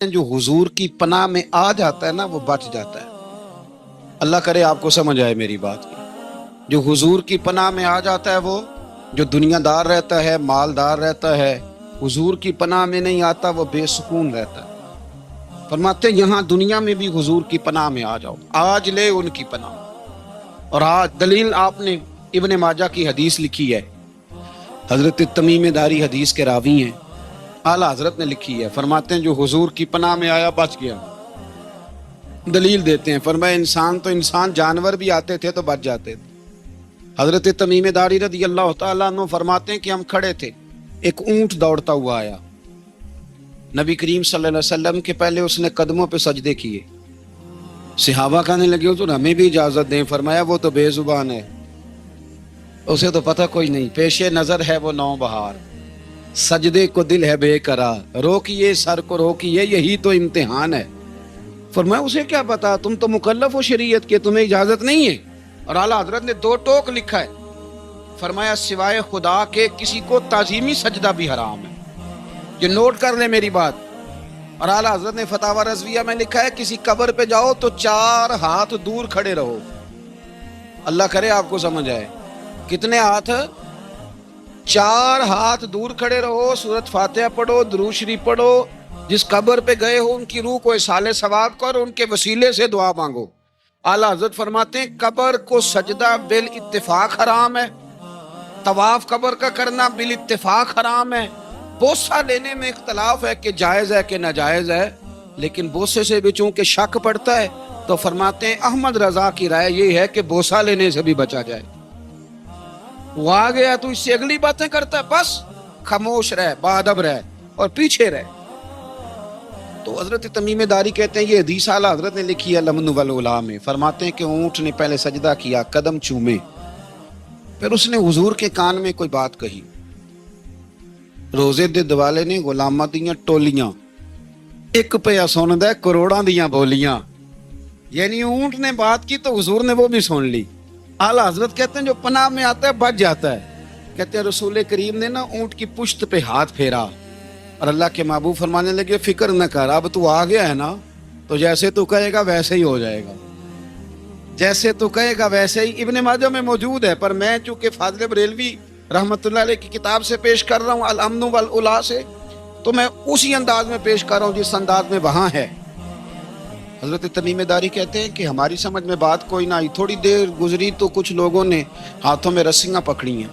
جو حضور کی پناہ میں آ جاتا ہے نا وہ بچ جاتا ہے۔ اللہ کرے آپ کو سمجھ آئے میری بات کی۔ جو حضور کی پناہ میں آ جاتا ہے وہ جو دنیا دار رہتا ہے، مالدار رہتا ہے، حضور کی پناہ میں نہیں آتا وہ بے سکون رہتا ہے۔ فرماتے ہیں یہاں دنیا میں بھی حضور کی پناہ میں آ جاؤ، آج لے ان کی پناہ۔ اور آج دلیل آپ نے ابن ماجہ کی حدیث لکھی ہے، حضرت تمیم داری حدیث کے راوی ہیں، اعلیٰ حضرت نے لکھی ہے۔ فرماتے ہیں جو حضور کی پناہ میں آیا بچ گیا۔ دلیل دیتے ہیں، فرمایا انسان جانور بھی آتے تھے تو بچ جاتے تھے۔ حضرت تمیم داری رضی اللہ تعالیٰ عنہ فرماتے ہیں کہ ہم کھڑے تھے، ایک اونٹ دوڑتا ہوا آیا، نبی کریم صلی اللہ علیہ وسلم کے پہلے اس نے قدموں پہ سجدے کیے۔ صحابہ کہنے لگے تو ہمیں بھی اجازت دیں۔ فرمایا وہ تو بے زبان ہے، اسے تو پتہ کوئی نہیں، پیش نظر ہے وہ نو بہار، سجدے کو دل ہے بے قرار، روکیے سر کو روکیے یہی تو امتحان ہے۔ فرمایا اسے کیا پتا، تم تو مکلف ہو شریعت کے، تمہیں اجازت نہیں ہے۔ اور اعلیٰ حضرت نے دو ٹوک لکھا ہے، فرمایا سوائے خدا کے کسی کو تعظیمی سجدہ بھی حرام ہے۔ یہ نوٹ کر لیں میری بات۔ اور اعلیٰ حضرت نے فتاوی رضویہ میں لکھا ہے کسی قبر پہ جاؤ تو 4 ہاتھ دور کھڑے رہو۔ اللہ کرے آپ کو سمجھ آئے، کتنے ہاتھ؟ 4 ہاتھ دور کھڑے رہو، سورۃ فاتحہ پڑھو، درود شریف پڑھو، جس قبر پہ گئے ہو ان کی روح کو اصال ثواب کرو، ان کے وسیلے سے دعا مانگو۔ اعلیٰ حضرت فرماتے ہیں قبر کو سجدہ بالاتفاق حرام ہے، طواف قبر کا کرنا بالاتفاق حرام ہے، بوسہ لینے میں اختلاف ہے کہ جائز ہے کہ ناجائز ہے، لیکن بوسے سے بھی چونکہ شک پڑتا ہے تو فرماتے ہیں احمد رضا کی رائے یہ ہے کہ بوسہ لینے سے بھی بچا جائے۔ وہ آ گیا تو اس سے اگلی باتیں کرتا ہے، بس خاموش رہ، باادب رہ اور پیچھے رہ۔ تو حضرت تمیم داری کہتے ہیں یہ حدیث اعلیٰ حضرت نے لکھی ہے لمن والعلا میں۔ فرماتے ہیں کہ اونٹ نے پہلے سجدہ کیا، قدم چومے، پھر اس نے حضور کے کان میں کوئی بات کہی۔ روزے دے دوالے نے غلاماں دیاں ٹولیاں، ایک پیا سن دے کروڑاں دیاں بولیاں، یعنی اونٹ نے بات کی تو حضور نے وہ بھی سن لی۔ اعلیٰ حضرت کہتے ہیں جو پناہ میں آتا ہے بچ جاتا ہے۔ کہتے ہیں رسول کریم نے نا اونٹ کی پشت پہ ہاتھ پھیرا اور اللہ کے محبوب فرمانے لگے فکر نہ کر، اب تو آ گیا ہے نا، تو جیسے تو کہے گا ویسے ہی ہو جائے گا، جیسے تو کہے گا ویسے ہی۔ ابن ماجہ میں موجود ہے، پر میں چونکہ فاضل بریلوی رحمۃ اللہ علیہ کی کتاب سے پیش کر رہا ہوں الامن والعلا سے، تو میں اسی انداز میں پیش کر رہا ہوں جس انداز میں وہاں ہے۔ حضرت تمیم داری کہتے ہیں کہ ہماری سمجھ میں بات کوئی نہ آئی، تھوڑی دیر گزری تو کچھ لوگوں نے ہاتھوں میں رسیاں پکڑی ہیں،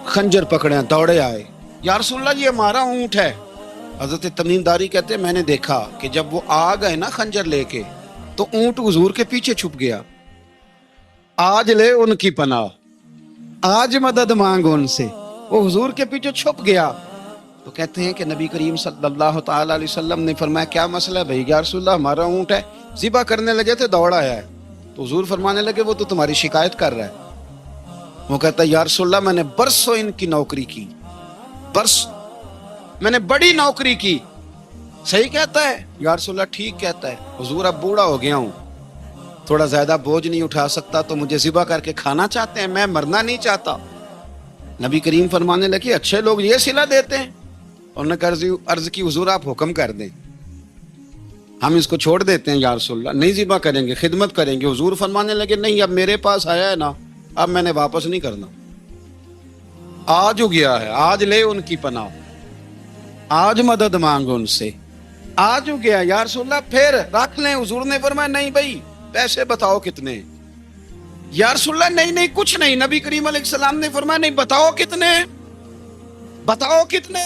خنجر پکڑے ہیں، دوڑے آئے، یا رسول اللہ یہ ہمارا اونٹ ہے۔ حضرت تمیم داری کہتے ہیں میں نے دیکھا کہ جب وہ آ گئے نا خنجر لے کے تو اونٹ حضور کے پیچھے چھپ گیا۔ آج لے ان کی پناہ، آج مدد مانگ ان سے، وہ حضور کے پیچھے چھپ گیا۔ تو کہتے ہیں کہ نبی کریم صلی اللہ تعالی علیہ وسلم نے فرمایا کیا مسئلہ ہے بھائی؟ یا رسول اللہ ہمارا اونٹ ہے، ذبح کرنے لگے تھے دوڑ آیا ہے۔ تو حضور فرمانے لگے وہ تو تمہاری شکایت کر رہا ہے۔ وہ کہتا ہے یا رسول اللہ میں نے برسوں ان کی نوکری کی، میں نے بڑی نوکری کی۔ صحیح کہتا ہے یا رسول اللہ؟ ٹھیک کہتا ہے حضور، اب بوڑھا ہو گیا ہوں، تھوڑا زیادہ بوجھ نہیں اٹھا سکتا، تو مجھے ذبح کر کے کھانا چاہتے ہیں، میں مرنا نہیں چاہتا۔ نبی کریم فرمانے لگے اچھے لوگ یہ صلہ دیتے ہیں؟ انہوں نے عرض کی حضور آپ حکم کر دیں، ہم اس کو چھوڑ دیتے ہیں یا رسول اللہ، نہیں ذبح کریں گے، خدمت کریں گے۔ حضور فرمانے لگے نہیں، اب میرے پاس آیا ہے نا، اب میں نے واپس نہیں کرنا، آج ہو گیا ہے، آج لے ان کی پناہ، آج مدد مانگ ان سے، آج ہو گیا یا رسول اللہ پھر رکھ لیں۔ حضور نے فرمایا نہیں بھائی پیسے بتاؤ کتنے؟ یا رسول اللہ نہیں کچھ نہیں۔ نبی کریم علیہ السلام نے فرمایا نہیں، بتاؤ کتنے، بتاؤ کتنے؟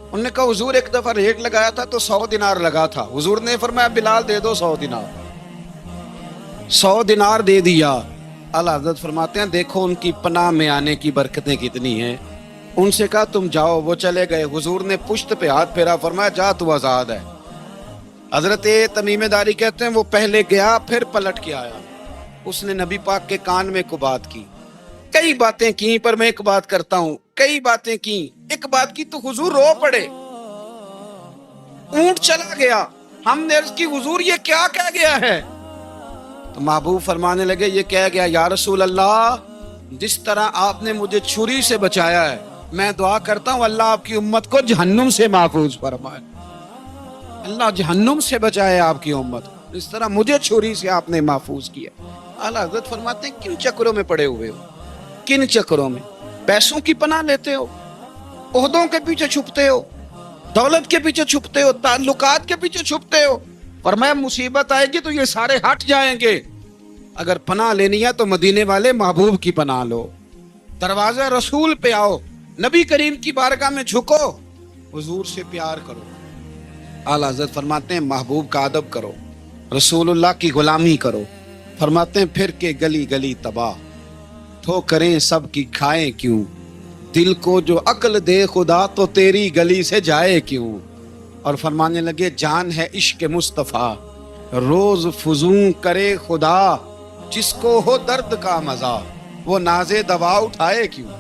انہوں نے کہا حضور ایک دفعہ ریٹ لگایا تھا تو 100 دینار لگا تھا۔ حضور نے فرمایا بلال دے دو 100 دینار، 100 دینار دے دیا۔ اعلیٰ حضرت فرماتے ہیں دیکھو ان کی پناہ میں آنے کی برکتیں کتنی ہیں۔ ان سے کہا تم جاؤ، وہ چلے گئے۔ حضور نے پشت پہ ہاتھ پھیرا، فرمایا جا تو آزاد ہے۔ حضرت تمیم داری کہتے ہیں وہ پہلے گیا پھر پلٹ کے آیا، اس نے نبی پاک کے کان میں کو بات کی، کئی باتیں کی، پر میں ایک بات کرتا ہوں، کئی باتیں کی، ایک بات کی تو حضور رو پڑے۔ اونٹ چلا گیا، ہم نے عرض کی حضور یہ کیا کہہ گیا ہے؟ تو محبوب فرمانے لگے یہ کہہ گیا یا رسول اللہ جس طرح آپ نے مجھے چھری سے بچایا ہے میں دعا کرتا ہوں اللہ آپ کی امت کو جہنم سے محفوظ فرمائے، اللہ جہنم سے بچائے آپ کی امت کو، اس طرح مجھے چھری سے آپ نے محفوظ کیا۔ اعلیٰ حضرت فرماتے ہیں کن چکروں میں پڑے ہوئے ہو، کن چکروں میں؟ پیسوں کی پناہ لیتے ہو، عہدوں کے پیچھے چھپتے ہو، دولت کے پیچھے چھپتے ہو، تعلقات کے پیچھے چھپتے ہو، فرمایا مصیبت آئے گی تو یہ سارے ہٹ جائیں گے۔ اگر پناہ لینی ہے تو مدینے والے محبوب کی پناہ لو، دروازہ رسول پہ آؤ، نبی کریم کی بارگاہ میں جھکو، حضور سے پیار کرو۔ اعلیٰ حضرت فرماتے ہیں محبوب کا ادب کرو، رسول اللہ کی غلامی کرو۔ فرماتے ہیں پھر کے گلی گلی تباہ، ٹھوکریں سب کی کھائیں کیوں، دل کو جو عقل دے خدا تو تیری گلی سے جائے کیوں۔ اور فرمانے لگے جان ہے عشق مصطفیٰ، روز فزوں کرے خدا، جس کو ہو درد کا مزہ وہ ناز دوا اٹھائے کیوں،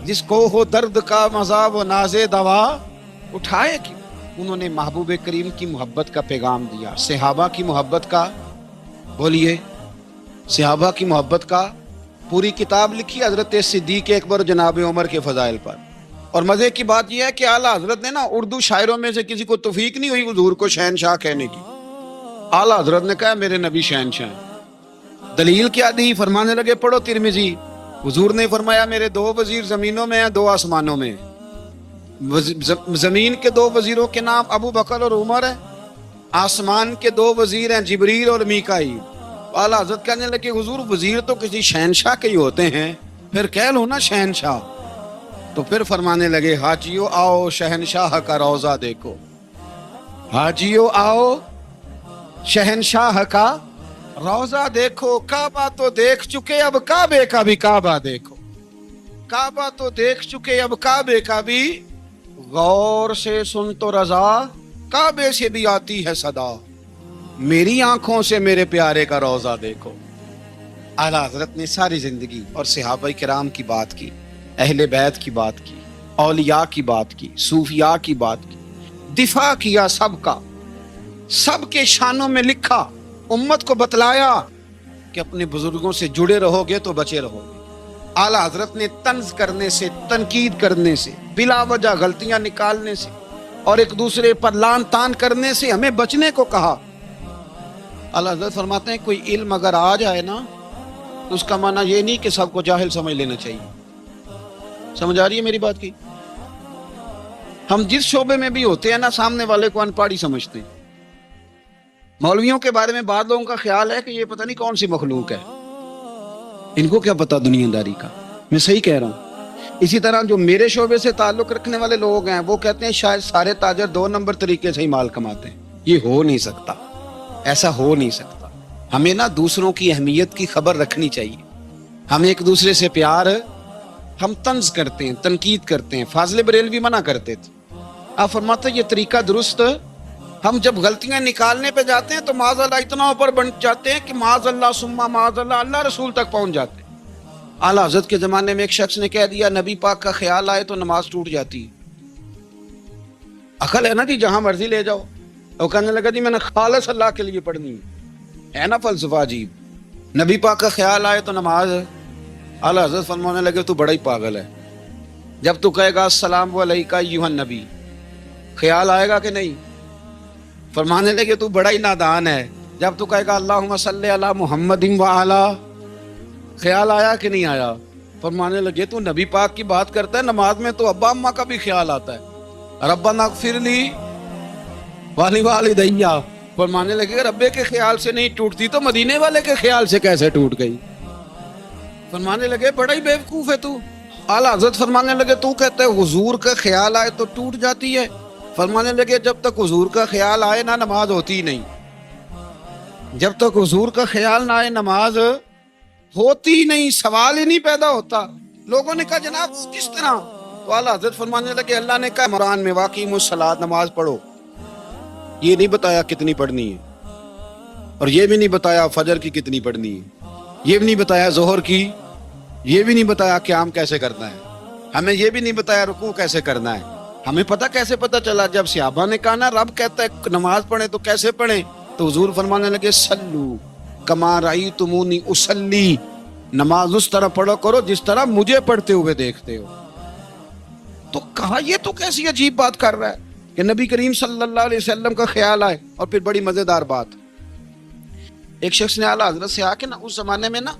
جس کو ہو درد کا مزہ وہ ناز دوا اٹھائے کیوں۔ انہوں نے محبوب کریم کی محبت کا پیغام دیا، صحابہ کی محبت کا، بولیے صحابہ کی محبت کا پوری کتاب لکھی حضرت صدیق اکبر جناب عمر کے فضائل پر۔ اور مزے کی بات یہ ہے کہ اعلیٰ حضرت نے نا اردو شاعروں میں سے کسی کو توفیق نہیں ہوئی حضور کو شہنشاہ کہنے کی، اعلیٰ حضرت نے کہا میرے نبی شہنشاہ ہیں۔ دلیل کیا دی؟ فرمانے لگے پڑھو ترمذی، حضور نے فرمایا میرے دو وزیر زمینوں میں ہیں، دو آسمانوں میں۔ زمین کے دو وزیروں کے نام ابو بکر اور عمر ہیں، آسمان کے دو وزیر ہیں جبریل اور میکائیل۔ اعلیٰ حضرت کہنے لگے حضور وزیر تو کسی شہنشاہ کے ہی ہوتے ہیں، پھر کہہ لو نا شہنشاہ۔ تو پھر فرمانے لگے حاجیو آؤ شہنشاہ کا روضہ دیکھو، حاجیو آؤ شہنشاہ کا روضہ دیکھو، کعبہ تو دیکھ چکے اب کعبے کا بھی کعبہ دیکھو، کعبہ تو دیکھ چکے اب کعبے کا بھی، غور سے سن تو رضا کعبے سے بھی آتی ہے صدا، میری آنکھوں سے میرے پیارے کا روضہ دیکھو۔ اعلیٰ حضرت نے ساری زندگی اور صحابہ کرام کی بات کی، اہل بیت کی بات کی، اولیاء کی بات کی، صوفیاء کی بات کی، دفاع کیا سب کا، سب کے شانوں میں لکھا، امت کو بتلایا کہ اپنے بزرگوں سے جڑے رہو گے تو بچے رہو گے۔ اعلیٰ حضرت نے طنز کرنے سے، تنقید کرنے سے، بلا وجہ غلطیاں نکالنے سے اور ایک دوسرے پر لان تان کرنے سے ہمیں بچنے کو کہا۔ اعلیٰ حضرت فرماتے ہیں کوئی علم اگر آ جائے نا تو اس کا معنی یہ نہیں کہ سب کو جاہل سمجھ لینا چاہیے۔ سمجھ آ رہی ہے میری بات کی؟ ہم جس شعبے میں بھی ہوتے ہیں نا سامنے والے کو ان پڑھ ہی سمجھتے ہیں۔ مولویوں کے بارے میں بعض لوگوں کا خیال ہے کہ یہ پتہ نہیں کون سی مخلوق ہے، ان کو کیا پتا دنیا داری کا۔ میں صحیح کہہ رہا ہوں۔ اسی طرح جو میرے شعبے سے تعلق رکھنے والے لوگ ہیں وہ کہتے ہیں شاید سارے تاجر دو نمبر طریقے سے ہی مال کماتے ہیں۔ یہ ہو نہیں سکتا، ایسا ہو نہیں سکتا۔ ہمیں نا دوسروں کی اہمیت کی خبر رکھنی چاہیے، ہم ایک دوسرے سے پیار، ہم طنز کرتے ہیں، تنقید کرتے ہیں۔ فاضل بریلوی منع کرتے تھے، آپ فرماتے ہیں یہ طریقہ درست، ہم جب غلطیاں نکالنے پہ جاتے ہیں تو معاذ اللہ اتنا اوپر بن جاتے ہیں کہ معاذ اللہ ثم معاذ اللہ اللہ رسول تک پہنچ جاتے ہیں۔ اعلیٰ حضرت کے زمانے میں ایک شخص نے کہہ دیا نبی پاک کا خیال آئے تو نماز ٹوٹ جاتی ہے۔ عقل ہے نا جی، جہاں مرضی لے جاؤ۔ وہ کہنے لگا جی میں نے خالص اللہ کے لیے پڑھنی ہے نا فلسفہ عجیب، نبی پاک کا خیال آئے تو نماز۔ اعلیٰ حضرت فرمانے لگے تو بڑا ہی پاگل ہے، جب تو کہے گا السلام علیکہ ایھا النبی خیال آئے گا کہ نہیں؟ فرمانے لگے تو بڑا ہی نادان ہے، جب تو کہے گا اللہم صلی علی محمد وعلی خیال آیا کہ نہیں آیا؟ فرمانے لگے تو نبی پاک کی بات کرتا ہے، نماز میں تو ابا اماں کا بھی خیال آتا ہے، ربنا اغفر لی ولوالدیّ۔ فرمانے لگے ربے کے خیال سے نہیں ٹوٹتی تو مدینے والے کے خیال سے کیسے ٹوٹ گئی؟ فرمانے لگے بڑا ہی بیوقوف ہے تو۔ اعلیٰ حضرت فرمانے لگے تو کہتا ہے حضور کا خیال آئے تو ٹوٹ جاتی ہے؟ فرمانے لگے جب تک حضور کا خیال آئے نہ نماز ہوتی ہی نہیں، جب تک حضور کا خیال نہ آئے نماز ہوتی ہی نہیں، سوال ہی نہیں پیدا ہوتا۔ لوگوں نے کہا جناب کس طرح؟ تو اعلیٰ حضرت فرمانے لگے اللہ نے کہا قرآن میں واقعیموا الصلاۃ نماز پڑھو، یہ نہیں بتایا کتنی پڑھنی ہے، اور یہ بھی نہیں بتایا فجر کی کتنی پڑھنی ہے، یہ بھی نہیں بتایا ظہر کی، یہ بھی نہیں بتایا قیام کیسے کرنا ہے، ہمیں یہ بھی نہیں بتایا رکوع کیسے کرنا ہے۔ ہمیں پتہ کیسے پتہ چلا؟ جب صحابہ نے کہا نا رب کہتا ہے نماز پڑھیں تو کیسے پڑھیں، تو حضور فرمانے لگے صلو کما رأیتمونی اصلی، نماز اس طرح پڑھو کرو جس طرح مجھے پڑھتے ہوئے دیکھتے ہو۔ تو کہا یہ تو کیسی عجیب بات کر رہا ہے کہ نبی کریم صلی اللہ علیہ وسلم کا خیال آئے. اور پھر بڑی مزیدار بات, ایک شخص نے اعلیٰ حضرت سے آ کے نا, اس زمانے میں نا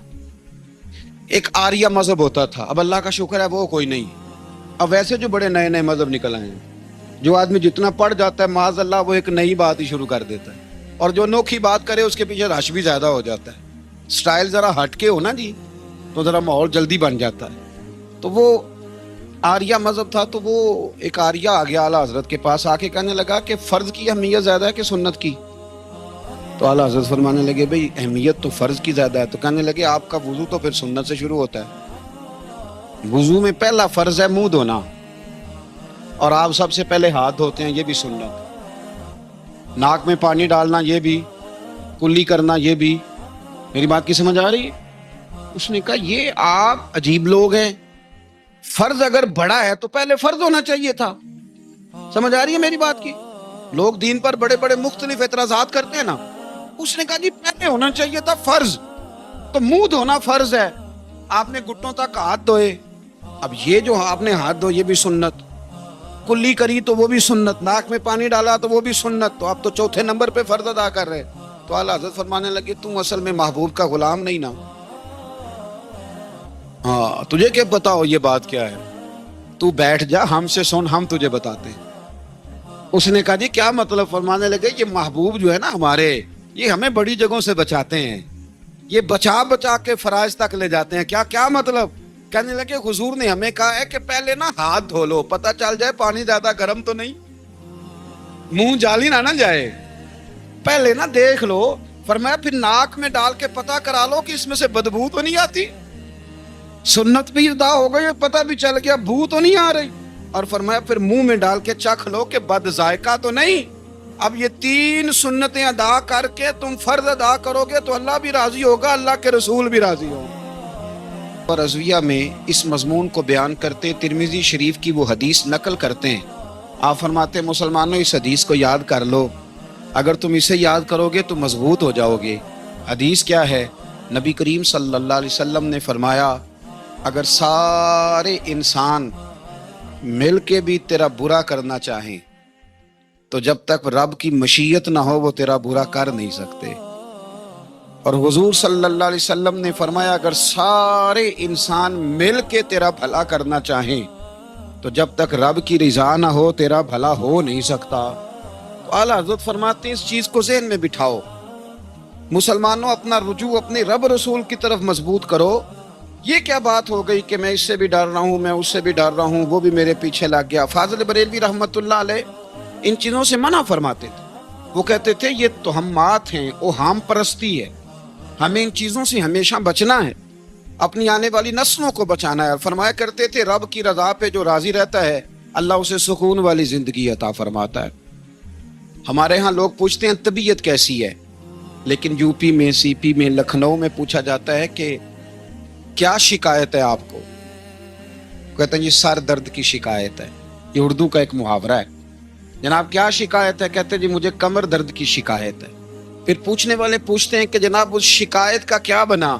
ایک آریہ مذہب ہوتا تھا, اب اللہ کا شکر ہے وہ کوئی نہیں. اب ویسے جو بڑے نئے نئے مذہب نکل آئے ہیں, جو آدمی جتنا پڑھ جاتا ہے معاذ اللہ وہ ایک نئی بات ہی شروع کر دیتا ہے, اور جو انوکھی بات کرے اس کے پیچھے رش بھی زیادہ ہو جاتا ہے. سٹائل ذرا ہٹ کے ہو نا جی تو ذرا ماحول جلدی بن جاتا ہے. تو وہ آریہ مذہب تھا, تو وہ ایک آریہ آ گیا اعلیٰ حضرت کے پاس, آ کے کہنے لگا کہ فرض کی اہمیت زیادہ ہے کہ سنت کی؟ تو اعلیٰ حضرت فرمانے لگے بھئی اہمیت تو فرض کی زیادہ ہے. تو کہنے لگے آپ کا وضو تو پھر سنت سے شروع ہوتا ہے. وضو میں پہلا فرض ہے منہ دھونا, اور آپ سب سے پہلے ہاتھ دھوتے ہیں, یہ بھی سنت. ناک میں پانی ڈالنا یہ بھی, کلی کرنا یہ بھی. میری بات کی سمجھ آ رہی ہے؟ اس نے کہا یہ آپ عجیب لوگ ہیں, فرض اگر بڑا ہے تو پہلے فرض ہونا چاہیے تھا. سمجھ آ رہی ہے میری بات کی؟ لوگ دین پر بڑے بڑے مختلف اعتراضات کرتے ہیں نا. اس نے کہا جی پہلے ہونا چاہیے تھا فرض. تو منہ دھونا فرض ہے, آپ نے گھٹنوں تک ہاتھ دھوئے, اب یہ جو آپ نے ہاتھ دھو یہ بھی سنت, کلی کری تو وہ بھی سنت, ناک میں پانی ڈالا تو وہ بھی سنت, تو آپ تو چوتھے نمبر پہ فرض ادا کر رہے. تو اعلیٰ حضرت فرمانے لگے تم اصل میں محبوب کا غلام نہیں نا. ہاں تجھے کیا پتا ہو یہ بات کیا ہے, تو بیٹھ جا ہم سے سن, ہم تجھے بتاتے ہیں. اس نے کہا جی کیا مطلب؟ فرمانے لگے یہ محبوب جو ہے نا ہمارے, یہ ہمیں بڑی جگہوں سے بچاتے ہیں, یہ بچا بچا کے فرائض تک لے جاتے ہیں. کیا مطلب؟ کہنے لگے حضور نے ہمیں کہا ہے کہ پہلے نا ہاتھ دھو لو, پتہ چل جائے پانی زیادہ گرم تو نہیں, منہ جالی نہ جائے, پہلے نا دیکھ لو. فرمایا پھر ناک میں ڈال کے پتہ کرا لو کہ اس میں سے بدبو تو نہیں آتی. سنت بھی ادا ہو گئی, پتہ بھی چل گیا بو تو نہیں آ رہی. اور فرمایا پھر منہ میں ڈال کے چکھ لو کہ بد ذائقہ تو نہیں. اب یہ 3 سنتیں ادا کر کے تم فرض ادا کرو گے تو اللہ بھی راضی ہوگا, اللہ کے رسول بھی راضی ہوگا. اور رضویہ میں اس مضمون کو بیان کرتے ترمذی شریف کی وہ حدیث نقل کرتے ہیں. آپ فرماتے ہیں مسلمانوں اس حدیث کو یاد کر لو, اگر تم اسے یاد کرو گے تو مضبوط ہو جاؤ گے. حدیث کیا ہے؟ نبی کریم صلی اللہ علیہ وسلم نے فرمایا اگر سارے انسان مل کے بھی تیرا برا کرنا چاہیں تو جب تک رب کی مشیت نہ ہو وہ تیرا برا کر نہیں سکتے. اور حضور صلی اللہ علیہ وسلم نے فرمایا اگر سارے انسان مل کے تیرا بھلا کرنا چاہیں تو جب تک رب کی رضا نہ ہو تیرا بھلا ہو نہیں سکتا. تو اعلیٰ حضرت فرماتے ہیں اس چیز کو ذہن میں بٹھاؤ, مسلمانوں اپنا رجوع اپنے رب رسول کی طرف مضبوط کرو. یہ کیا بات ہو گئی کہ میں اس سے بھی ڈر رہا ہوں, میں اس سے بھی ڈر رہا ہوں, وہ بھی میرے پیچھے لگ گیا. فاضل بریلوی رحمت اللہ علیہ ان چیزوں سے منع فرماتے تھے. وہ کہتے تھے یہ توہمات ہیں, اوہام پرستی ہے, ہمیں ان چیزوں سے ہمیشہ بچنا ہے, اپنی آنے والی نسلوں کو بچانا ہے. فرمایا کرتے تھے رب کی رضا پہ جو راضی رہتا ہے اللہ اسے سکون والی زندگی عطا فرماتا ہے. ہمارے ہاں لوگ پوچھتے ہیں طبیعت کیسی ہے, لیکن یو پی میں, سی پی میں, لکھنؤ میں پوچھا جاتا ہے کہ کیا شکایت ہے آپ کو؟ کہتے ہیں یہ سر درد کی شکایت ہے. یہ اردو کا ایک محاورہ ہے. جناب کیا شکایت ہے؟ کہتے ہیں جی مجھے کمر درد کی شکایت ہے. پھر پوچھنے والے پوچھتے ہیں کہ جناب اس شکایت کا کیا بنا؟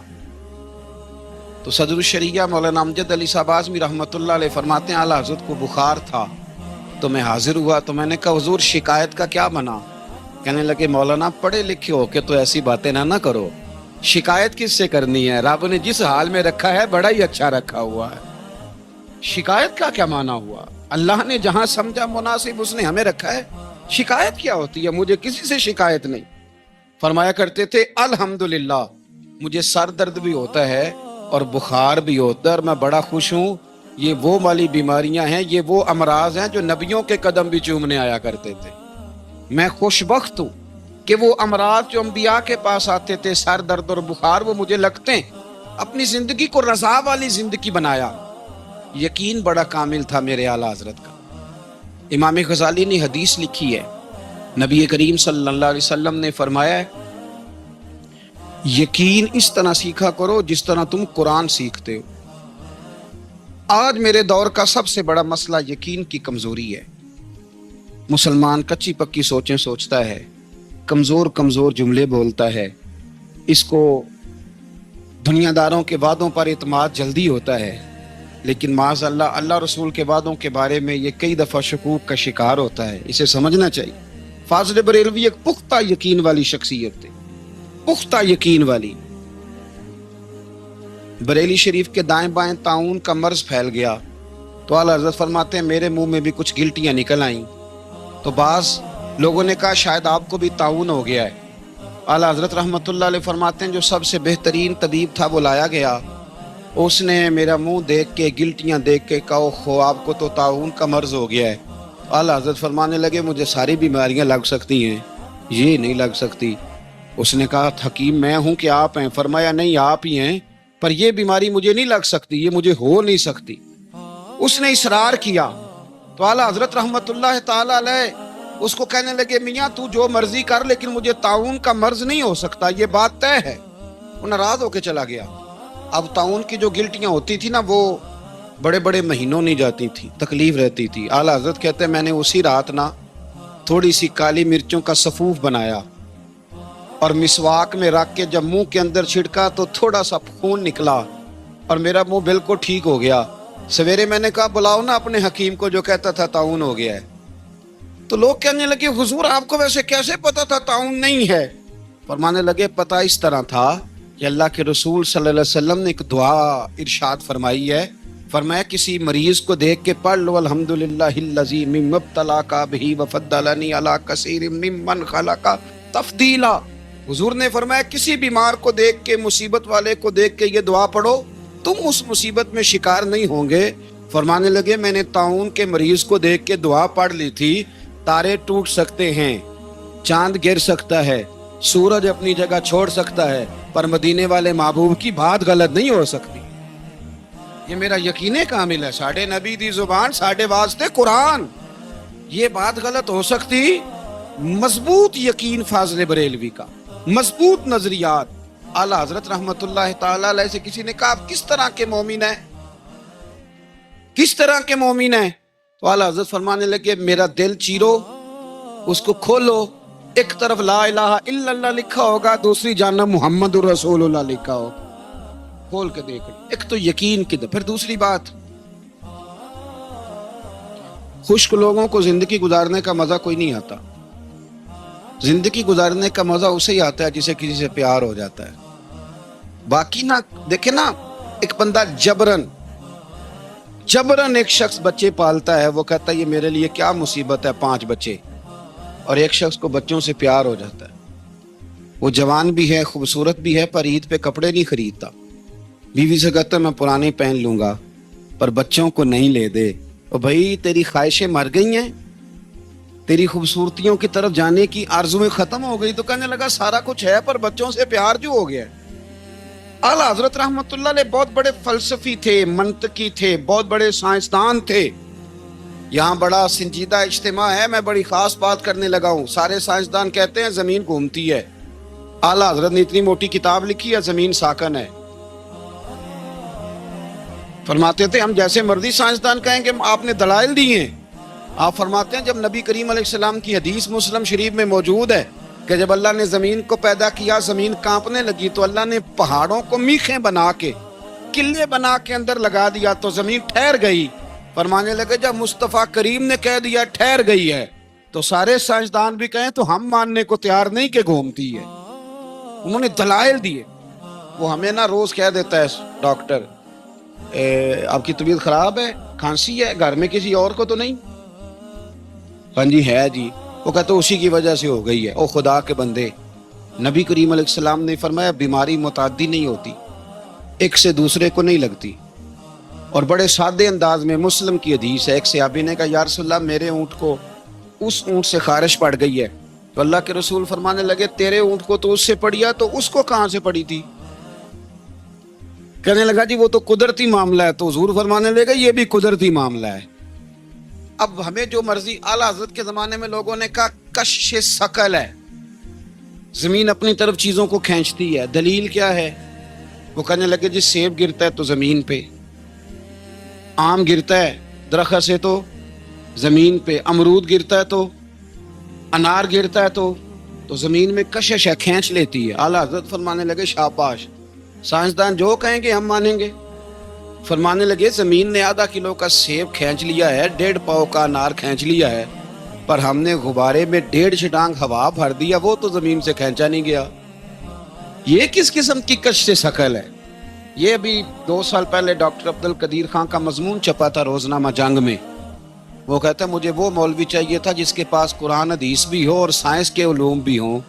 تو صدر الشریعہ مولانا امجد علی صاحب اعظمی رحمۃ اللہ علیہ فرماتے ہیں اعلیٰ حضرت کو بخار تھا تو میں حاضر ہوا, تو میں نے کہا حضور شکایت کا کیا بنا؟ کہنے لگے مولانا پڑھے لکھے ہو کے تو ایسی باتیں نہ کرو, شکایت کس سے کرنی ہے؟ رب نے جس حال میں رکھا ہے بڑا ہی اچھا رکھا ہوا ہے. شکایت کا کیا معنی ہوا؟ اللہ نے جہاں سمجھا مناسب اس نے ہمیں رکھا ہے. شکایت کیا ہوتی ہے؟ مجھے کسی سے شکایت نہیں. فرمایا کرتے تھے الحمدللہ مجھے سر درد بھی ہوتا ہے اور بخار بھی ہوتا ہے اور میں بڑا خوش ہوں. یہ وہ والی بیماریاں ہیں, یہ وہ امراض ہیں جو نبیوں کے قدم بھی چومنے آیا کرتے تھے. میں خوش بخت ہوں کہ وہ امراض جو انبیاء کے پاس آتے تھے, سر درد اور بخار, وہ مجھے لگتے ہیں. اپنی زندگی کو رضا والی زندگی بنایا. یقین بڑا کامل تھا میرے اعلیٰ حضرت کا. امام غزالی نے حدیث لکھی ہے, نبی کریم صلی اللہ علیہ وسلم نے فرمایا ہے یقین اس طرح سیکھا کرو جس طرح تم قرآن سیکھتے ہو. آج میرے دور کا سب سے بڑا مسئلہ یقین کی کمزوری ہے. مسلمان کچی پکی سوچیں سوچتا ہے, کمزور کمزور جملے بولتا ہے, اس کو دنیا داروں کے وعدوں پر اعتماد جلدی ہوتا ہے. لیکن معاذ اللہ اللہ رسول کے وعدوں کے بارے میں یہ کئی دفعہ شکوک کا شکار ہوتا ہے، اسے سمجھنا چاہیے۔ فاضل بریلوی ایک پختہ یقین والی شخصیت تھی، پختہ یقین والی۔ بریلی شریف کے دائیں بائیں طاعون کا مرض پھیل گیا تو اعلیٰ حضرت فرماتے ہیں میرے منہ میں بھی کچھ گلٹیاں نکل آئیں، تو بعض لوگوں نے کہا شاید آپ کو بھی طاعون ہو گیا ہے۔ اعلیٰ حضرت رحمۃ اللہ علیہ فرماتے ہیں جو سب سے بہترین طبیب تھا وہ لایا گیا، اس نے میرا منہ دیکھ کے گلٹیاں دیکھ کے کہا خو آپ کو تو طاعون کا مرض ہو گیا ہے۔ اعلیٰ حضرت فرمانے لگے مجھے ساری بیماریاں لگ سکتی ہیں، یہ نہیں لگ سکتی۔ اس نے کہا حکیم میں ہوں کہ آپ ہیں؟ فرمایا نہیں آپ ہی ہیں، پر یہ بیماری مجھے نہیں لگ سکتی، یہ مجھے ہو نہیں سکتی۔ اس نے اصرار کیا تو اعلیٰ حضرت رحمۃ اللہ تعالی علیہ اس کو کہنے لگے میاں تو جو مرضی کر لیکن مجھے طاعون کا مرض نہیں ہو سکتا، یہ بات طے ہے۔ وہ ناراض ہو کے چلا گیا۔ اب طاعون کی جو گلٹیاں ہوتی تھی نا وہ بڑے بڑے مہینوں نہیں جاتی تھی، تکلیف رہتی تھی۔ اعلیٰ حضرت کہتے ہیں میں نے اسی رات نا تھوڑی سی کالی مرچوں کا سفوف بنایا اور مسواک میں رکھ کے جب منہ کے اندر چھڑکا تو تھوڑا سا خون نکلا اور میرا منہ بالکل ٹھیک ہو گیا۔ سویرے میں نے کہا بلاؤ نا اپنے حکیم کو جو کہتا تھا طاعون ہو گیا ہے، تو لوگ کہنے لگے حضور آپ کو ویسے کیسے پتا تھا طاعون نہیں ہے؟ فرمانے لگے پتہ اس طرح تھا کہ اللہ کے رسول صلی اللہ علیہ وسلم نے ایک دعا ارشاد فرمائی ہے، فرمایا کسی مریض کو دیکھ کے پڑھ لو الحمدللہ الذی مما ابتلاک بہ وفضلنی علی کثیر ممن خلق تفضیلا۔ حضور نے فرمایا کسی بیمار کو دیکھ کے، مصیبت والے کو دیکھ کے یہ دعا پڑھو، تم اس مصیبت میں شکار نہیں ہوں گے۔ فرمانے لگے میں نے طاعون کے مریض کو دیکھ کے دعا پڑھ لی تھی، تارے ٹوٹ سکتے ہیں، چاند گر سکتا ہے، سورج اپنی جگہ چھوڑ سکتا ہے، پر مدینے والے محبوب کی بات غلط نہیں ہو سکتی۔ یہ میرا یقین کامل ہے، ساڈے نبی دی زبان ساڈے واسطے قرآن، یہ بات غلط ہو سکتی؟ مضبوط یقین فاضل بریلوی کا، مضبوط نظریات۔ اعلیٰ حضرت رحمت اللہ تعالی علیہ سے کسی نے کہا آپ کس طرح کے مومن ہیں، کس طرح کے مومن ہیں؟ تو اعلیٰ حضرت فرمانے لگے میرا دل چیرو، اس کو کھولو، ایک طرف لا الہ الا اللہ لکھا ہوگا، دوسری جانب محمد الرسول اللہ لکھا ہوگا، کھول کے دیکھ لو۔ ایک تو یقین کی پھر دوسری بات، خشک لوگوں کو زندگی گزارنے کا مزہ کوئی نہیں آتا، زندگی گزارنے کا مزہ اسے ہی آتا ہے جسے کسی سے پیار ہو جاتا ہے۔ باقی نہ دیکھیں نا، ایک بندہ جبرن ایک شخص بچے پالتا ہے، وہ کہتا ہے یہ میرے لیے کیا مصیبت ہے 5 بچے، اور ایک شخص کو بچوں سے پیار ہو جاتا ہے، وہ جوان بھی ہے، خوبصورت بھی ہے، پر عید پہ کپڑے نہیں خریدتا، بیوی سے کہتا ہے میں پرانے پہن لوں گا پر بچوں کو نہیں لے دے۔ اور بھائی تیری خواہشیں مر گئی ہیں، تیری خوبصورتیوں کی طرف جانے کی آرزویں ختم ہو گئی، تو کہنے لگا سارا کچھ ہے پر بچوں سے پیار جو ہو گیا ہے۔ اعلیٰ حضرت رحمت اللہ علیہ بہت بڑے فلسفی تھے، منطقی تھے، بہت بڑے سائنسدان تھے۔ یہاں بڑا سنجیدہ اجتماع ہے، میں بڑی خاص بات کرنے لگا ہوں۔ سارے سائنسدان کہتے ہیں زمین گھومتی ہے، اعلیٰ حضرت نے اتنی موٹی کتاب لکھی ہے زمین ساکن ہے۔ فرماتے تھے ہم جیسے مرضی سائنسدان کہیں گے آپ نے دلائل دی ہیں۔ آپ فرماتے ہیں جب نبی کریم علیہ السلام کی حدیث مسلم شریف میں موجود ہے کہ جب اللہ نے زمین کو پیدا کیا زمین کانپنے لگی تو اللہ نے پہاڑوں کو میخیں بنا کے، قلعے بنا کے اندر لگا دیا تو زمین ٹھہر گئی۔ فرمانے لگے جب مصطفیٰ کریم نے کہہ دیا ٹھہر گئی ہے تو سارے سائنسدان بھی کہیں تو ہم ماننے کو تیار نہیں کہ گھومتی ہے۔ انہوں نے دلائل دیے۔ وہ ہمیں نہ روز کہہ دیتا ہے ڈاکٹر آپ کی طبیعت خراب ہے، کھانسی ہے، گھر میں کسی اور کو تو نہیں؟ ہاں جی ہے جی، وہ کہتے اسی کی وجہ سے ہو گئی ہے۔ او خدا کے بندے، نبی کریم علیہ السلام نے فرمایا بیماری متعدی نہیں ہوتی، ایک سے دوسرے کو نہیں لگتی۔ اور بڑے سادے انداز میں مسلم کی حدیث ہے، ایک صحابی نے کہا یا رسول اللہ میرے اونٹ کو اس اونٹ سے خارش پڑ گئی ہے، تو اللہ کے رسول فرمانے لگے تیرے اونٹ کو تو اس سے پڑی ہے تو اس کو کہاں سے پڑی تھی؟ کہنے لگا جی وہ تو قدرتی معاملہ ہے، تو حضور فرمانے لگے یہ بھی قدرتی معاملہ ہے۔ اب ہمیں جو مرضی، اعلیٰ حضرت کے زمانے میں لوگوں نے کہا کش ثقل ہے، زمین اپنی طرف چیزوں کو کھینچتی ہے، دلیل کیا ہے؟ وہ کہنے لگے جی سیب گرتا ہے تو زمین پہ، آم گرتا ہے درخت سے تو زمین پہ، امرود گرتا ہے تو، انار گرتا ہے تو زمین میں کشش ہے، کھینچ لیتی ہے۔ اعلیٰ حضرت فرمانے لگے شاباش، سائنسدان جو کہیں گے ہم مانیں گے۔ فرمانے لگے زمین نے آدھا کلو کا سیب کھینچ لیا ہے, 1.5 پاؤ کا انار کھینچ لیا ہے, پر ہم نے غبارے میں 1.5 چھٹانگ ہوا بھر دیا, وہ تو زمین سے کھینچا نہیں گیا. یہ کس قسم کی کشش ثقل ہے؟ یہ ابھی 2 سال پہلے ڈاکٹر عبد القدیر خان کا مضمون چھپا تھا روزنامہ جنگ میں. وہ کہتا ہے مجھے وہ مولوی چاہیے تھا جس کے پاس قرآن حدیث بھی ہو اور سائنس کے علوم بھی ہوں.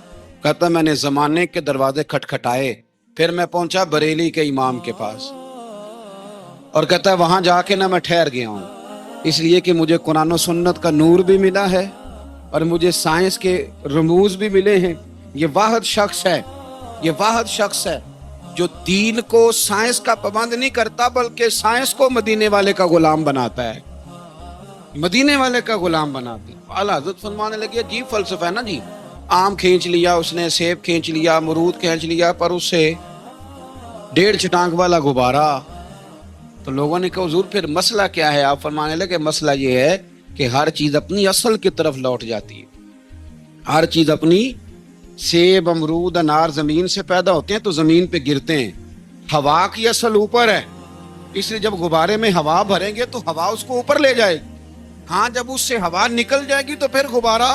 کہتا میں نے زمانے کے دروازے کھٹکھٹائے, پھر میں پہنچا بریلی کے امام کے پاس, اور کہتا ہے وہاں جا کے نہ میں ٹھہر گیا ہوں, اس لیے کہ مجھے قرآن و سنت کا نور بھی ملا ہے اور مجھے سائنس کے رموز بھی ملے ہیں. یہ واحد شخص ہے جو دین کو سائنس کا پابند نہیں کرتا, بلکہ سائنس کو مدینے والے کا غلام بناتا ہے, مدینے والے کا غلام بناتے. اعلیٰ حضرت فرمانے لگے عجیب فلسفہ ہے نا جی, آم کھینچ لیا اس نے, سیب کھینچ لیا, امرود کھینچ لیا, پر اس سے 1.5 چھٹانگ والا غبارہ. تو لوگوں نے کہا حضور پھر مسئلہ کیا ہے؟ آپ فرمانے لگے مسئلہ یہ ہے کہ ہر چیز اپنی اصل کی طرف لوٹ جاتی ہے. ہر چیز اپنی, سیب, امرود, انار زمین سے پیدا ہوتے ہیں تو زمین پہ گرتے ہیں. ہوا کی اصل اوپر ہے, اس لیے جب غبارے میں ہوا بھریں گے تو ہوا اس کو اوپر لے جائے گی. ہاں جب اس سے ہوا نکل جائے گی تو پھر غبارہ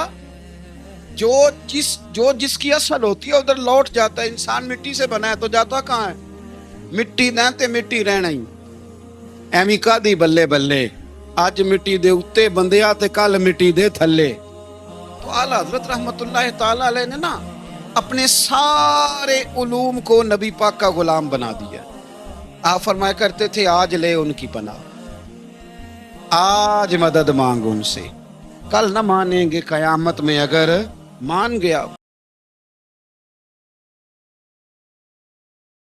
جو جس کی اصل ہوتی ہے ادھر لوٹ جاتا ہے. انسان مٹی سے بنا ہے تو جاتا کہاں ہے؟ مٹی نہ تے مٹی رہنا ہی. ایویں کا دی بلے بلے, اج مٹی دے اتے بندیا تے کل مٹی دے تھلے. تو اعلیٰ حضرت رحمت اللہ تعالی علیہ نے نا اپنے سارے علوم کو نبی پاک کا غلام بنا دیا. آپ فرمایا کرتے تھے آج لے ان کی پناہ, آج مدد مانگ ان سے, کل نہ مانیں گے قیامت میں اگر مان گیا.